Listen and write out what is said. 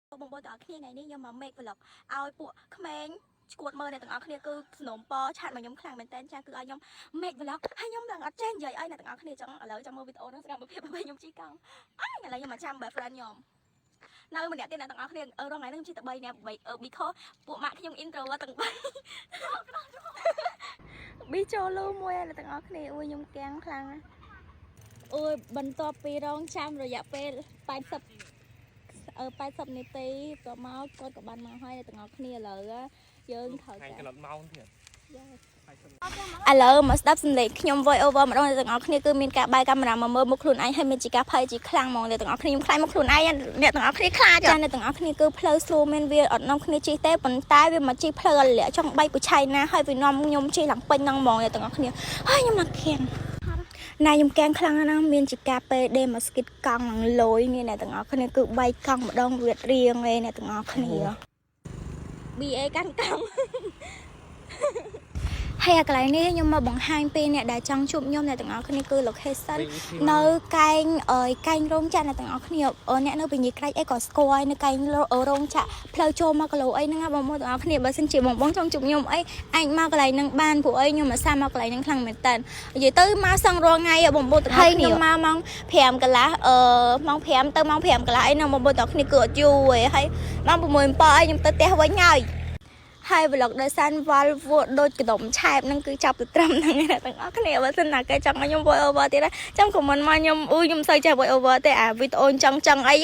បងប្អូនទាំងអស់គ្នាថ្ងៃនេះខ្ញុំមក make vlog ឲ្យពួកក្មេងឈួតមើលអ្នកទាំងអស់គ្នាគឺสนมពឆាតមកខ្ញុំខ្លាំងមែនតើចាគឺឲ្យខ្ញុំ make vlog ហើយខ្ញុំឡើងអត់ចេះនិយាយឲ្យអ្នកទាំងអស់គ្នាចឹងឥឡូវចាំមើលវីដេអូនោះស្រាប់ភាពរបស់ខ្ញុំជីកង់ឥឡូវខ្ញុំមកចាំ best friend ខ្ញុំនៅម្នាក់ទៀតអ្នកទាំងអស់គ្នារងថ្ងៃនេះខ្ញុំជិះតែ3នាក់because ពួកម៉ាក់ខ្ញុំ introvert ទាំង3ប៊ីចូលលូមួយអ្នកទាំងអស់គ្នាអួយខ្ញុំកាំងខ្លាំងណាស់អួយបន្ទាប់ពីរងចាំរយៈពេល80នាទីតមកគាត់ក៏បានមកហើយទាំងអស់គ្នាឥឡូវយើងត្រូវតែកន្លត់ម៉ោងទៀតឥឡូវមកស្ដាប់សំឡេងខ្ញុំ voice over ម្ដងទាំងអស់គ្នាគឺមានការបែរកាមេរ៉ាមកមើលមុខខ្លួនឯងហើយមានជាការភ័យជាខ្លាំងហ្មងអ្នកទាំងអស់គ្នាខ្ញុំខ្លាចមុខខ្លួនឯងអ្នកទាំងអស់គ្នាខ្លាចចាអ្នកទាំងអស់គ្នាគឺផ្លូវ slow មានវាអត់នាំគ្នាជិះទេប៉ុន្តែវាមកជិះផ្លូវលាក់ចង់បែកពុឆៃណាហើយវានាំខ្ញុំជិះឡើងពេញហ្នឹងហ្មងអ្នកទាំងអស់គ្នាហើយខ្ញុំមកខាំងណាខ្ញុំកាំងខ្លាំងណាស់មានជាការពេលដេមកស្គីតកង់នឹងលយនេះអ្នកទាំងអស់គ្នាគឺបែកកង់ម្ដងវារៀងឯអ្នកទាំងអស់គ្នា BA កាន់កង់ហើយកន្លែងនេះខ្ញុំមកបង្ហាញពីអ្នកដែលចង់ជួបខ្ញុំអ្នកទាំងអស់គ្នាគឺ location នៅកែងរោងចក្រអ្នកទាំងអស់គ្នាអ្នកនៅវិញ្ញាក្រាច់អីក៏ស្គាល់នៅកែងរោងចក្រផ្លូវចូលមកគីឡូអីហ្នឹងបងប្អូនទាំងអស់គ្នាបើសិនជាបងចង់ជួបខ្ញុំអីអាចមកកន្លែងហ្នឹងបានព្រោះអីខ្ញុំអាសាមកកន្លែងហ្នឹងខ្លាំងមែនតើនិយាយទៅមកសងរាល់ថ្ងៃបងប្អូនទាំងអស់គ្នាមកម៉ោង5កន្លះម៉ោង5ទៅម៉ោង5កន្លះអីហ្នឹងបងប្អូនទាំងអស់គ្នាគឺអត់យូរទេហើយម៉ោង6 7អីខ្ញុំទៅផ្ទះវិញហើយ vlog ដោយសារវល់វក់ដូចកដុំឆែបហ្នឹងគឺចាប់ទៅត្រឹមហ្នឹងអ្នកទាំងអស់គ្នាបើសិនណាគេចង់ឲ្យខ្ញុំ voice over ទៀតចាំ comment មកខ្ញុំសូវចេះ voice over ទេអាវីដេអូចឹងអី